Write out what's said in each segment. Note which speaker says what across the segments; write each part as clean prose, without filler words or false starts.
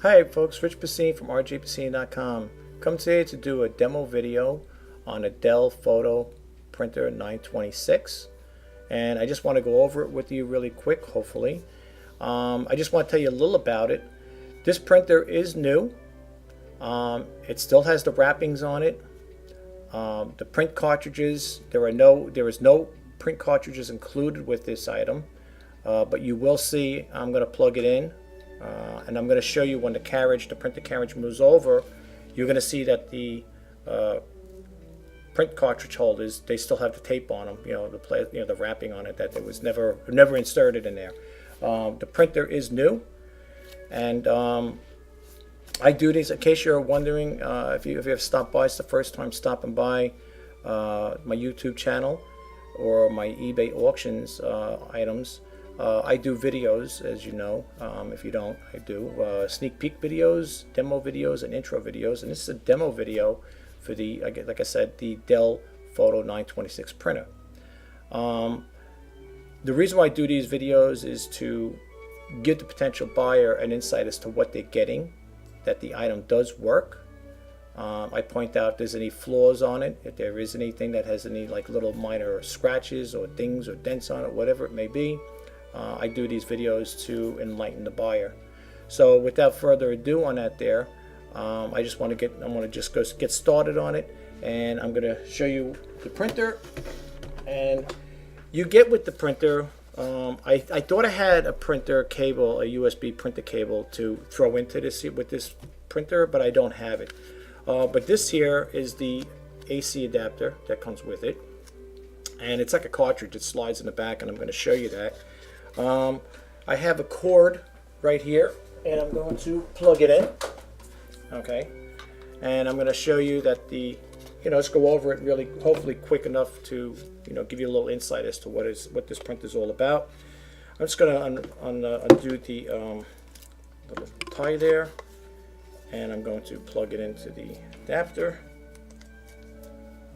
Speaker 1: Hi folks, Rich Pasini from rjpasini-com. Come today to do a demo video on a Dell Photo printer 926, and I just want to go over it with you really quick, hopefully. I just want to tell you a little about it. This printer is new. It still has the wrappings on it. The print cartridges, there is no print cartridges included with this item, but you will see I'm going to plug it in. And I'm going to show you when the printer carriage moves over, you're going to see that the print cartridge holders, they still have the tape on them, the wrapping on it, that it was never inserted in there. The printer is new, and I do these, in case you're wondering, if you have stopped by, it's the first time stopping by my YouTube channel or my eBay auctions items. I do videos, as you know. If you don't, I do sneak peek videos, demo videos, and intro videos. And this is a demo video for the, like I said, the Dell Photo 926 printer. The reason why I do these videos is to give the potential buyer an insight as to what they're getting, that the item does work. I point out if there's any flaws on it, if there is anything that has any like little minor scratches or dings or dents on it, whatever it may be. I do these videos to enlighten the buyer. So without further ado on that there, I want to just go get started on it, and I'm going to show you the printer. And you get with the printer, I thought I had a printer cable, a USB printer cable to throw into this with this printer, but I don't have it. But this here is the AC adapter that comes with it, and it's like a cartridge. It slides in the back, and I'm going to show you that. I have a cord right here, and I'm going to plug it in. Okay, and I'm going to show you that let's go over it really, hopefully quick enough to give you a little insight as to what this print is all about. I'm just going to undo the little tie there, and I'm going to plug it into the adapter.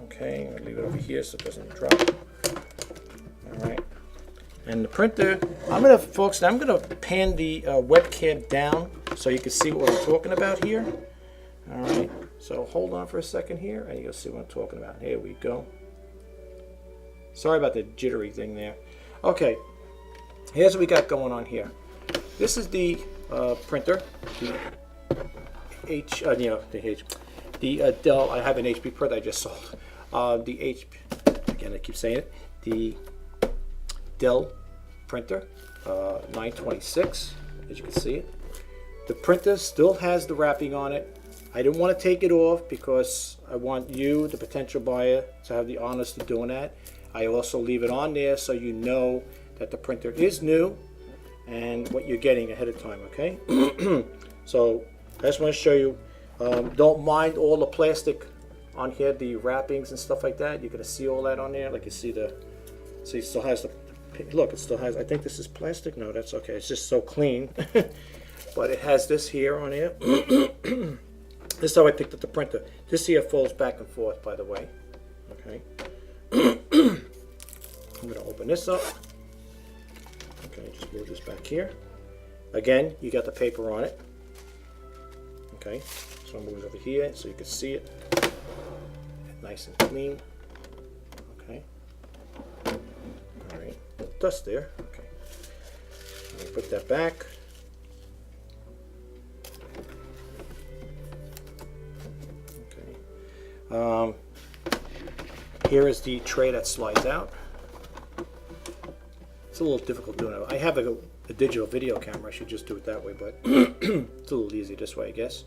Speaker 1: Okay, I'm going to leave it over here so it doesn't drop. All right. And the printer, I'm going to pan the webcam down so you can see what I'm talking about here. All right, so hold on for a second here, and you'll see what I'm talking about. Here we go. Sorry about the jittery thing there. Okay, here's what we got going on here. This is the printer, the Dell. I have an HP printer I just sold. Again, I keep saying it. The Dell printer 926, as you can see it. The printer still has the wrapping on it. I didn't want to take it off because I want you, the potential buyer, to have the honesty of doing that. I also leave it on there so you know that the printer is new and what you're getting ahead of time, okay? So I just want to show you, don't mind all the plastic on here, the wrappings and stuff like that. You're going to see all that on there. Like you see it still has the, look, it still has, I think this is plastic. No, that's okay. It's just so clean. But it has this here on here. This is how I picked up the printer. This here folds back and forth, by the way. Okay. I'm going to open this up. Okay, just move this back here. Again, you got the paper on it. Okay, so I'm moving over here so you can see it. Nice and clean. Okay. Alright, dust there. Okay. I'm going to put that back. Okay. Here is the tray that slides out. It's a little difficult doing it. I have a digital video camera. I should just do it that way, but it's a little easier this way, I guess.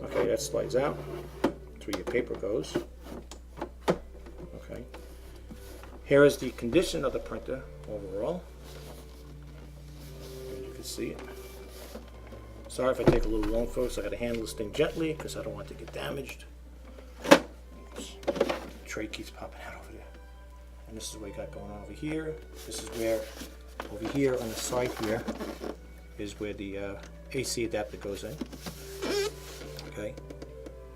Speaker 1: Okay, that slides out. That's where your paper goes. Okay. Here is the condition of the printer overall. As you can see it. Sorry if I take a little long, folks. I got to handle this thing gently because I don't want it to get damaged. Oops. The tray keeps popping out over there. And this is what we got going on over here. This is where, over here on the side here, is where the AC adapter goes in. Okay.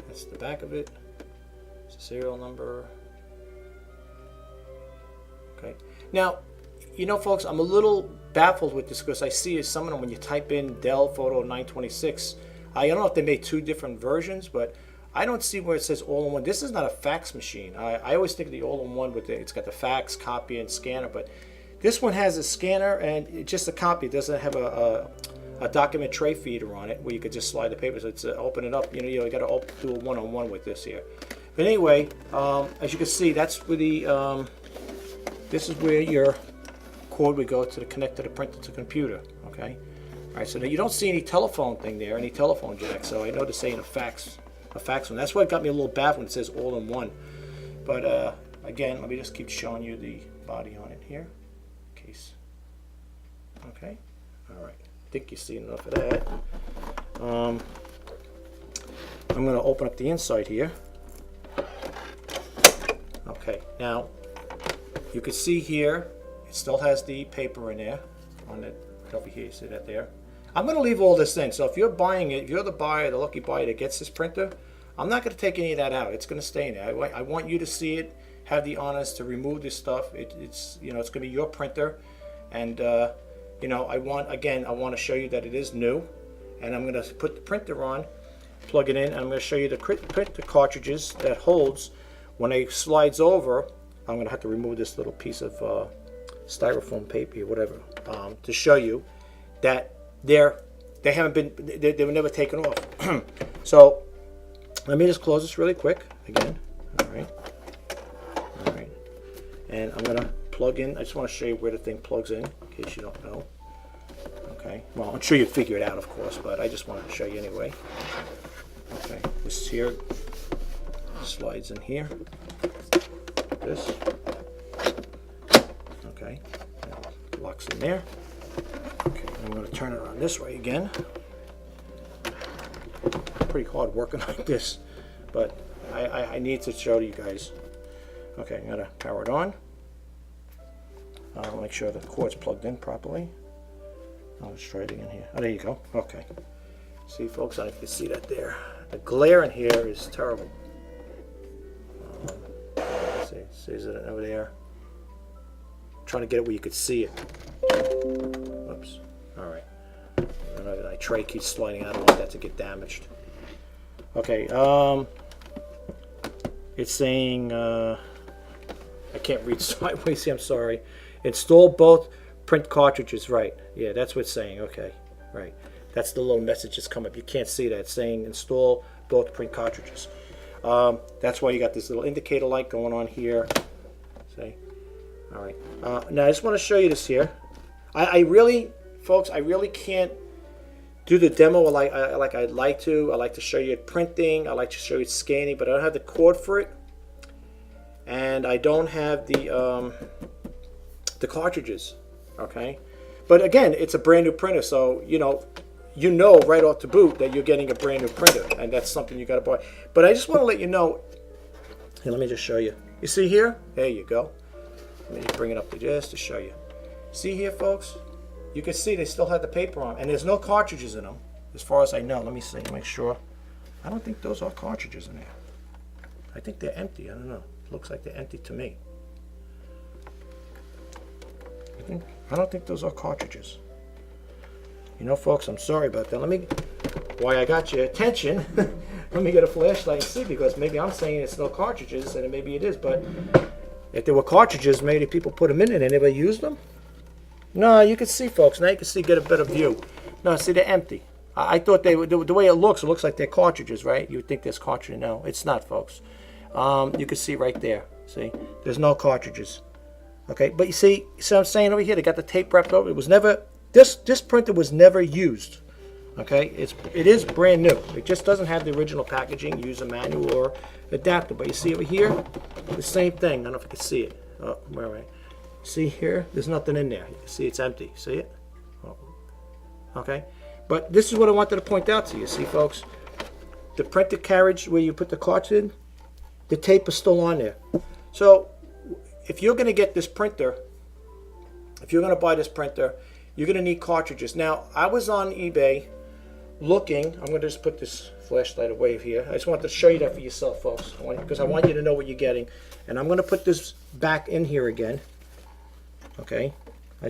Speaker 1: That's the back of it. It's the serial number. Okay. Now, you know, folks, I'm a little baffled with this because I see some of them when you type in Dell Photo 926, I don't know if they made two different versions, but I don't see where it says all-in-one. This is not a fax machine. I always think of the all-in-one with it's got the fax, copy, and scanner, but this one has a scanner and it's just a copy. It doesn't have a document tray feeder on it where you could just slide the papers. It's open it up. You got to do a one-on-one with this here. But anyway, as you can see, that's where the this is where your cord would go to connect to the printer to the computer. Okay. All right. So now you don't see any telephone thing there, any telephone jack. So I know they're saying a fax one. That's why it got me a little baffled when it says all-in-one. But again, let me just keep showing you the body on it here. In case. Okay. All right. I think you see enough of that. I'm going to open up the inside here. Okay. Now you can see here it still has the paper in there on it over here. You see that there? I'm going to leave all this in. So if you're buying it, if you're the buyer, the lucky buyer that gets this printer, I'm not going to take any of that out. It's going to stay in there. I want you to see it, have the honest to remove this stuff. It's it's going to be your printer, and I want to show you that it is new, and I'm going to put the printer on, plug it in, and I'm going to show you the printer cartridges that holds. When it slides over, I'm going to have to remove this little piece of styrofoam paper or whatever to show you that they were never taken off. So let me just close this really quick again. All right, and I'm gonna plug in. I just want to show you where the thing plugs in case you don't know. Okay, well, I'm sure you'd figure it out, of course, but I just wanted to show you anyway. Okay, this here slides in here. This. Okay, locks in there. Okay, I'm going to turn it around this way again. Pretty hard working like this, but I need to show you guys. Okay, I'm going to power it on. I'll make sure the cord's plugged in properly. I'll just try it again here. Oh, there you go. Okay. See, folks, I don't know if you can see that there. The glare in here is terrible. Let's see. Sees it over there? Trying to get it where you could see it. Whoops. All right. My tray keeps sliding out. I don't want that to get damaged. Okay. It's saying I can't read sideways. I'm sorry. Install both print cartridges. Right. Yeah, that's what it's saying. Okay. Right. That's the little message that's come up. You can't see that. It's saying install both print cartridges. That's why you got this little indicator light going on here. See? All right. Now I just want to show you this here. I really can't do the demo like I'd like to. I like to show you it printing. I like to show you it scanning, but I don't have the cord for it, and I don't have the cartridges. Okay. But again, it's a brand new printer, so you know right off the boot that you're getting a brand new printer, and that's something you got to buy. But I just want to let you know. Here, let me just show you. You see here? There you go. Let me bring it up just to show you. See here, folks? You can see they still have the paper on, and there's no cartridges in them, as far as I know. Let me see, make sure. I don't think those are cartridges in there. I think they're empty. I don't know. It looks like they're empty to me. I don't think those are cartridges. You know, folks, I'm sorry about that. Why I got your attention, let me get a flashlight and see, because maybe I'm saying it's no cartridges, and maybe it is, but if there were cartridges, maybe people put them in it and anybody used them? No, you can see, folks. Now you can see, get a better view. No, see, they're empty. I thought they were, the way it looks like they're cartridges, right? You would think there's cartridges. No, it's not, folks. You can see right there. See, there's no cartridges. Okay, but you see what I'm saying over here? They got the tape wrapped over. It was never, this printer was never used. Okay, it is brand new. It just doesn't have the original packaging, user manual or adapter. But you see over here, the same thing. I don't know if you can see it. Oh, where am I? See here? There's nothing in there. You can see it's empty. See it? Oh. Okay, but this is what I wanted to point out to you. See, folks, the printer carriage where you put the cartridge in, the tape is still on there. So if you're going to get this printer, if you're going to buy this printer, you're going to need cartridges. Now, I was on eBay looking. I'm going to just put this flashlight away here. I just want to show you that for yourself, folks, because I want you to know what you're getting. And I'm going to put this back in here again. Okay. I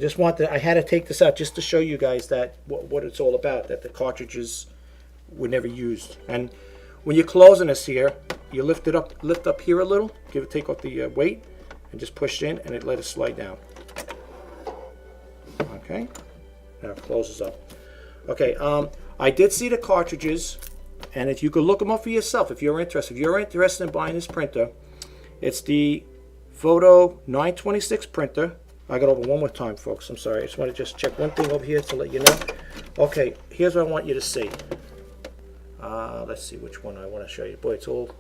Speaker 1: had to take this out just to show you guys that what it's all about, that the cartridges were never used. And when you're closing this here, you lift up here a little, take off the weight, and just push in, and it let it slide down. Okay, now it closes up. Okay, I did see the cartridges, and if you could look them up for yourself, if you're interested in buying this printer, it's the Photo 926 printer. I got over one more time, folks. I'm sorry. I just want to check one thing over here to let you know. Okay, here's what I want you to see. Let's see which one I want to show you. Boy, it's all.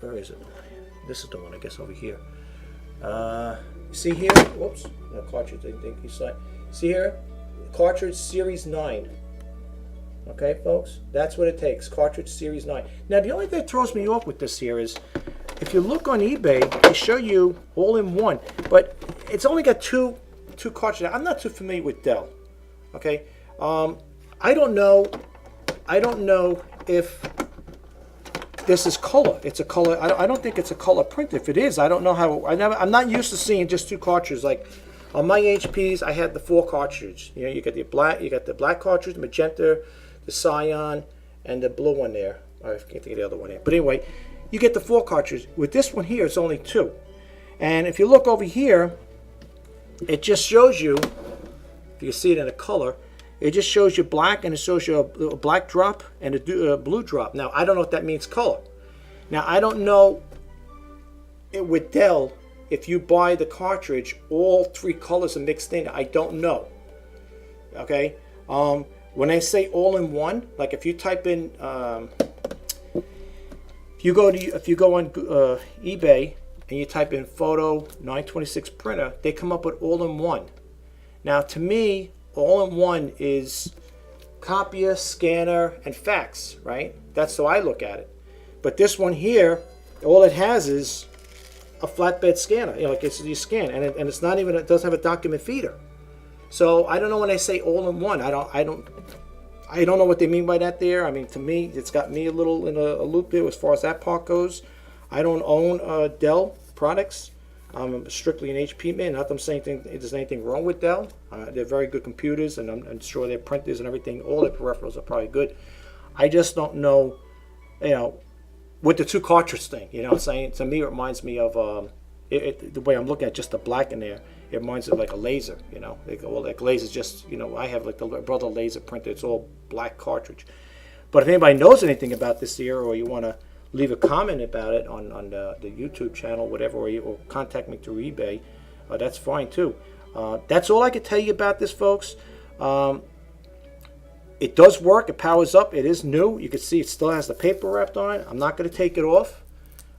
Speaker 1: Where is it? This is the one, I guess, over here. See here? Whoops. No cartridge. I think you saw it. See here? Cartridge Series 9. Okay, folks? That's what it takes. Cartridge Series 9. Now, the only thing that throws me off with this here is, if you look on eBay, they show you all-in-one, but it's only got two cartridges. I'm not too familiar with Dell. Okay, I don't know if this is color. It's a color. I don't think it's a color print. If it is, I don't know how. I'm not used to seeing just two cartridges. Like on my HPs, I had the 4 cartridges. You know, you got the black cartridge, magenta, the cyan, and the blue one there. I can't think of the other one there. But anyway, you get the 4 cartridges. With this one here, it's only 2. And if you look over here, it just shows you, if you see it in a color, it just shows you black, and it shows you a black drop and a blue drop. Now, I don't know if that means color. Now, I don't know with Dell, if you buy the cartridge, all 3 colors are mixed in. I don't know. Okay? When I say all-in-one, like if you type in, if you go on eBay and you type in Photo 926 printer, they come up with all-in-one. Now, to me, all-in-one is copier, scanner, and fax, right? That's how I look at it. But this one here, all it has is a flatbed scanner. You know, like you scan, and it's not even. It doesn't have a document feeder. So I don't know when I say all-in-one. I don't know what they mean by that there. I mean, to me, it's got me a little in a loop there as far as that part goes. I don't own Dell products. I'm strictly an HP man. Not that I'm saying there's anything wrong with Dell. They're very good computers, and I'm sure their printers and everything, all their peripherals are probably good. I just don't know, you know, with the 2 cartridge thing. You know what I'm saying? To me, it reminds me of the way I'm looking at just the black in there. It reminds me of like a laser, you know. Like laser's just, you know, I have like the Brother laser printer. It's all black cartridge. But if anybody knows anything about this here, or you want to leave a comment about it on the YouTube channel, whatever, or contact me through eBay, that's fine too. That's all I can tell you about this, folks. It does work. It powers up. It is new. You can see it still has the paper wrapped on it. I'm not going to take it off.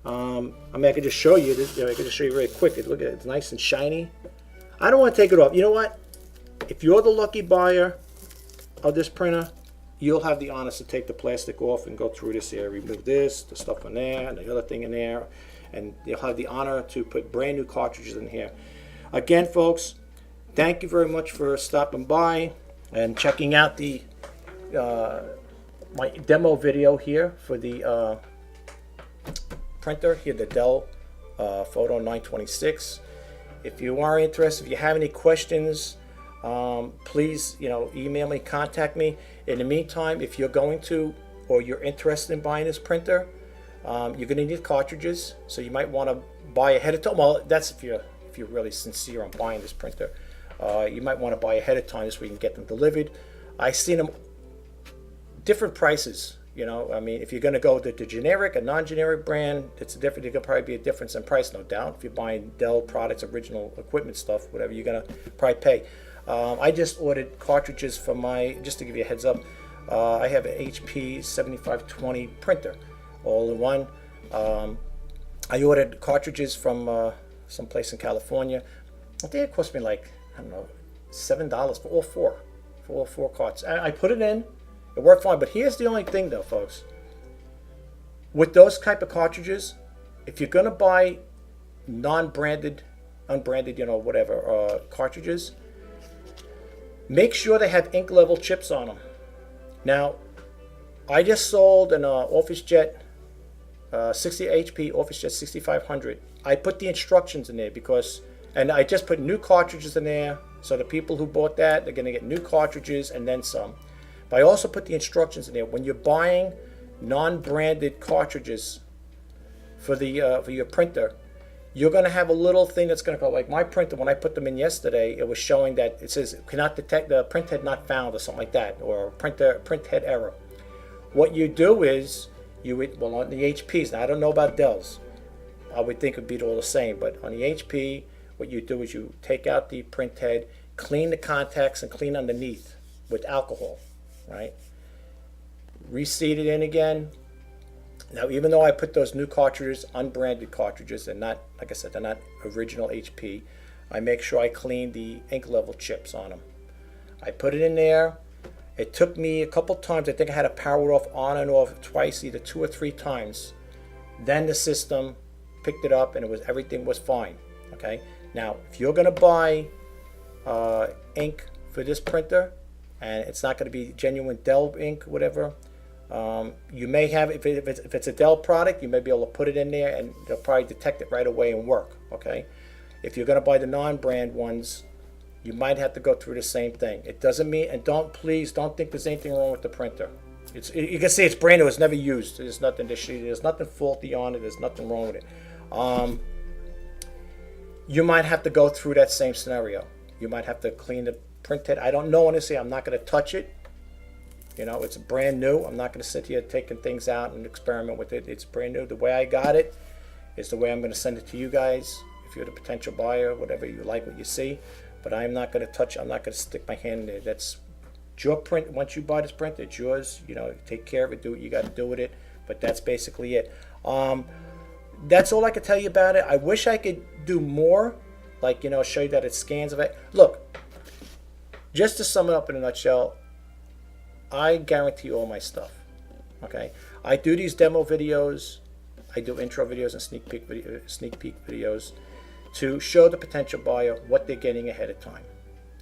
Speaker 1: I mean, I can just show you. I can just show you really quick. Look at it. It's nice and shiny. I don't want to take it off. You know what? If you're the lucky buyer of this printer, you'll have the honor to take the plastic off and go through this here. Remove this, the stuff in there, and the other thing in there. And you'll have the honor to put brand new cartridges in here. Again, folks, thank you very much for stopping by and checking out the my demo video here for the printer here, the Dell Photo 926. If you are interested, if you have any questions, please, you know, email me, contact me. In the meantime, if you're going to, or you're interested in buying this printer, you're going to need cartridges, so you might want to buy ahead of time. Well, that's if you're really sincere on buying this printer. You might want to buy ahead of time so we can get them delivered. I've seen them different prices. You know, I mean, if you're going to go to the generic, a non-generic brand, it's different. There could probably be a difference in price, no doubt. If you're buying Dell products, original equipment stuff, whatever, you're going to probably pay. I just ordered cartridges for my, just to give you a heads up, I have an HP 7520 printer, all in one. I ordered cartridges from someplace in California. I think it cost me like, I don't know, $7 for all four carts. I put it in. It worked fine, but here's the only thing though, folks. With those type of cartridges, if you're going to buy non-branded, unbranded, you know, whatever, cartridges, make sure they have ink level chips on them. Now, I just sold an OfficeJet 60 HP OfficeJet 6500. I put the instructions in there because, and I just put new cartridges in there, so the people who bought that, they're going to get new cartridges and then some. But I also put the instructions in there. When you're buying non-branded cartridges for your printer, you're going to have a little thing that's going to go, like my printer, when I put them in yesterday, it was showing that it says cannot detect the print head not found or something like that, or print head error. What you do is, well, on the HPs, now I don't know about Dells, I would think it would be all the same, but on the HP, what you do is you take out the print head, clean the contacts and clean underneath with alcohol, right? Reseat it in again. Now, even though I put those new cartridges, unbranded cartridges, and not, like I said, they're not original HP, I make sure I clean the ink level chips on them. I put it in there. It took me a couple times. I think I had to power it off on and off twice, either 2 or 3 times. Then the system picked it up and everything was fine. Okay. Now, if you're going to buy ink for this printer, and it's not going to be genuine Dell ink, whatever, you may have, if it's a Dell product, you may be able to put it in there and they'll probably detect it right away and work. Okay. If you're going to buy the non-brand ones, you might have to go through the same thing. It doesn't mean, and please don't think there's anything wrong with the printer. You can see it's brand new. It's never used. There's nothing faulty on it. There's nothing wrong with it. You might have to go through that same scenario. You might have to clean the print head. I don't know, honestly. I'm not going to touch it. You know, it's brand new. I'm not going to sit here taking things out and experiment with it. It's brand new. The way I got it is the way I'm going to send it to you guys. If you're the potential buyer, whatever you like, what you see. But I'm not going to touch. I'm not going to stick my hand in there. That's your print. Once you buy this print, it's yours. You know, take care of it. Do what you got to do with it. But that's basically it. That's all I can tell you about it. I wish I could do more, like, you know, show you that it scans of it. Look, just to sum it up in a nutshell, I guarantee all my stuff. Okay, I do these demo videos, I do intro videos and sneak peek videos to show the potential buyer what they're getting ahead of time.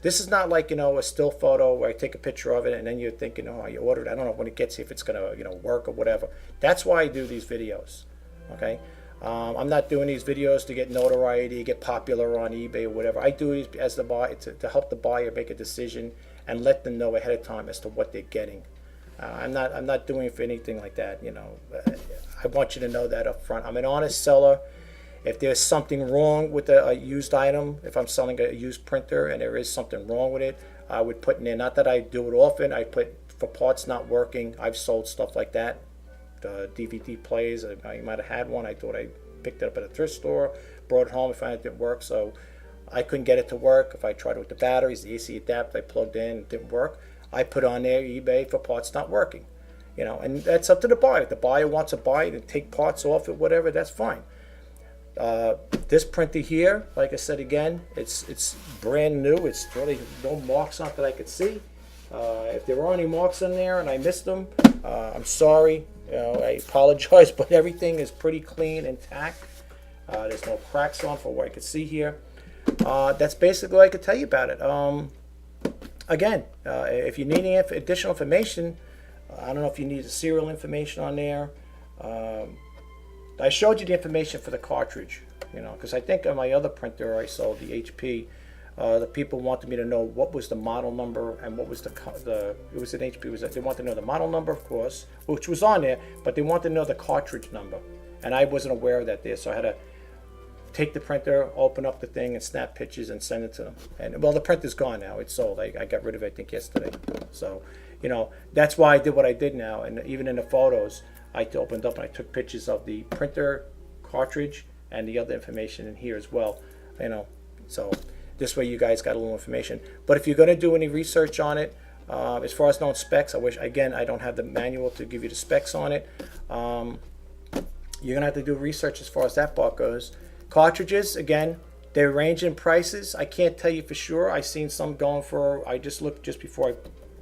Speaker 1: This is not like, you know, a still photo where I take a picture of it and then you're thinking, oh, you ordered it. I don't know when it gets here if it's gonna, you know, work or whatever. That's why I do these videos. Okay. I'm not doing these videos to get notoriety, get popular on eBay or whatever. I do these as the buyer to help the buyer make a decision and let them know ahead of time as to what they're getting. I'm not doing it for anything like that. You know, I want you to know that up front. I'm an honest seller. If there's something wrong with a used item, if I'm selling a used printer and there is something wrong with it, I would put in there. Not that I do it often. I put for parts not working. I've sold stuff like that. DVD players. I might have had one. I thought I picked it up at a thrift store, brought it home, and found it didn't work. So I couldn't get it to work. If I tried it with the batteries, the AC adapter I plugged in, it didn't work. I put on there eBay for parts not working. You know, and that's up to the buyer. If the buyer wants to buy it and take parts off it, whatever, that's fine. This printer here, like I said again, it's brand new. It's really no marks on it that I could see. If there are any marks in there and I missed them, I'm sorry. You know, I apologize, but everything is pretty clean, intact. There's no cracks on for what I could see here. That's basically what I could tell you about it. Again, if you need any additional information, I don't know if you need the serial information on there. I showed you the information for the cartridge, you know, because I think on my other printer I sold, the HP, the people wanted me to know what was the model number and what was it was an HP. They wanted to know the model number, of course, which was on there, but they wanted to know the cartridge number, and I wasn't aware of that there, so I had to take the printer, open up the thing, and snap pictures and send it to them. And well, the printer's gone now; it's sold. I got rid of it, I think, yesterday. So, you know, that's why I did what I did now, and even in the photos, I opened up and I took pictures of the printer, cartridge, and the other information in here as well. You know, so this way you guys got a little information. But if you're going to do any research on it, as far as known specs, I don't have the manual to give you the specs on it. You're going to have to do research as far as that part goes. Cartridges, again, they range in prices. I can't tell you for sure. I've seen some going for, I just looked just before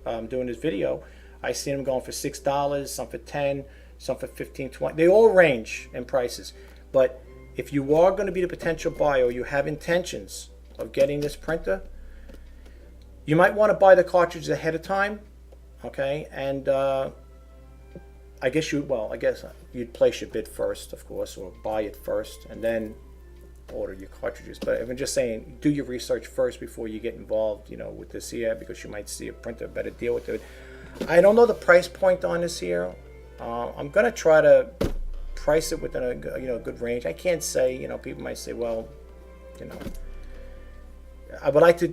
Speaker 1: I'm doing this video, I seen them going for $6, some for $10, some for $15, $20. They all range in prices. But if you are going to be the potential buyer or you have intentions of getting this printer, you might want to buy the cartridge ahead of time, okay? And I guess you'd place your bid first, of course, or buy it first and then order your cartridges. But I'm just saying, do your research first before you get involved, you know, with this here, because you might see a printer, better deal with it. I don't know the price point on this here. I'm gonna try to price it within a good range. I can't say, people might say, well, I would like to.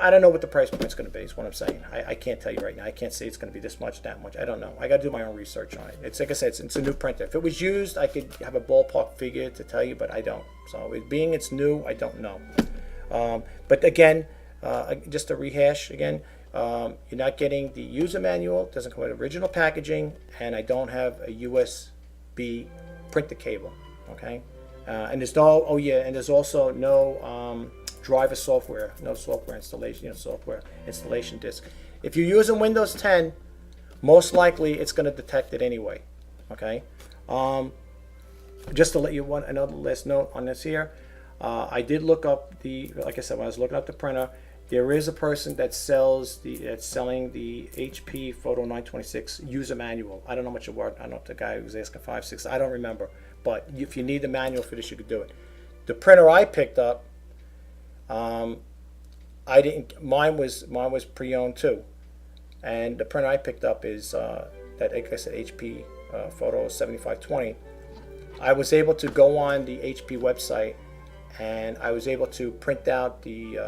Speaker 1: I don't know what the price point is going to be. Is what I'm saying. I can't tell you right now. I can't say it's going to be this much, that much. I don't know. I got to do my own research on it. It's like I said. It's a new printer. If it was used, I could have a ballpark figure to tell you, but I don't. So being it's new, I don't know. But again, just to rehash again, you're not getting the user manual. It doesn't come with original packaging, and I don't have a USB printer cable. Okay, and there's no. Oh yeah, and there's also no. Driver software, no software installation, software installation disk. If you're using Windows 10, most likely it's going to detect it anyway. Okay. Just to let you another last note on this here, I did look up like I said, when I was looking up the printer, there is a person that's selling the HP Photo 926 user manual. I don't know much of what. I don't know if the guy who was asking 5.6. I don't remember. But if you need the manual for this, you could do it. The printer I picked up. I didn't. Mine was pre-owned too, and the printer I picked up is that, like I said, HP Photo 7520. I was able to go on the HP website, and I was able to print out the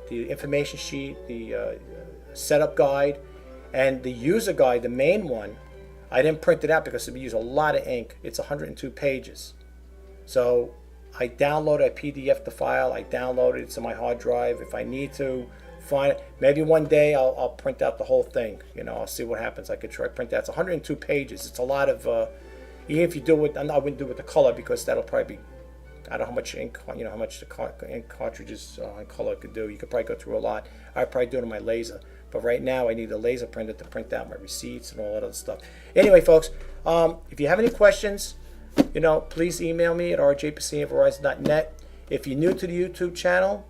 Speaker 1: information sheet, the setup guide, and the user guide, the main one. I didn't print it out because it would use a lot of ink. It's 102 pages, so I downloaded, I PDF the file, I downloaded it to my hard drive. If I need to find it, maybe one day I'll print out the whole thing. I'll see what happens. I could try to print that. It's 102 pages. It's a lot of, even if you do it, I wouldn't do it with the color because that'll probably be, I don't know how much ink, how much the ink cartridges on color could do. You could probably go through a lot. I'd probably do it on my laser. But right now I need a laser printer to print out my receipts and all that other stuff. Anyway, folks, if you have any questions, please email me at rjpasini@verizon.net. If you're new to the YouTube channel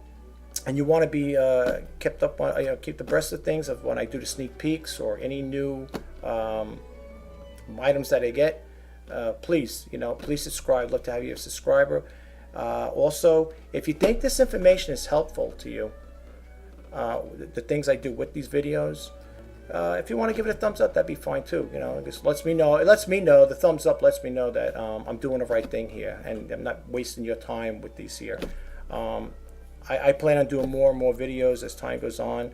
Speaker 1: and you want to be kept up on, keep abreast of things of when I do the sneak peeks or any new items that I get, please subscribe. I'd love to have you a subscriber. Also, if you think this information is helpful to you, the things I do with these videos, if you want to give it a thumbs up, that'd be fine too. It just lets me know. It lets me know. The thumbs up lets me know that I'm doing the right thing here, and I'm not wasting your time with these here. I plan on doing more and more videos as time goes on.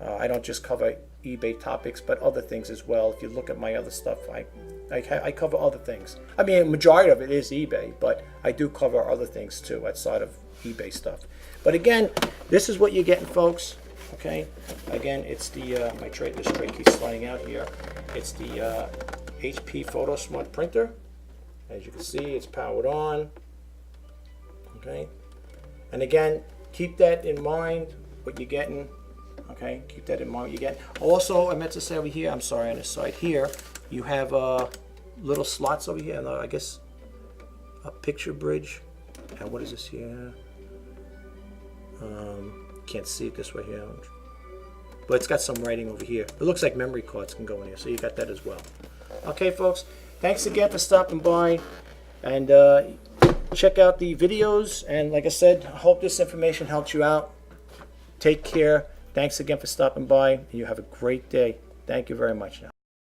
Speaker 1: I don't just cover eBay topics, but other things as well. If you look at my other stuff, I cover other things. I mean, majority of it is eBay, but I do cover other things too outside of eBay stuff. But again, this is what you're getting, folks. Okay, again, it's the this tray keeps sliding out here. It's the HP Photo Smart Printer. As you can see, it's powered on. Okay, and again, keep that in mind what you're getting. Okay, keep that in mind what you get. Also, I meant to say over here, I'm sorry, on the side here, you have little slots over here, and I guess a picture bridge. And what is this here? Can't see it this way here, but it's got some writing over here. It looks like memory cards can go in here, so you got that as well. Okay, folks, thanks again for stopping by, and check out the videos. And like I said, I hope this information helps you out. Take care. Thanks again for stopping by, and you have a great day. Thank you very much now.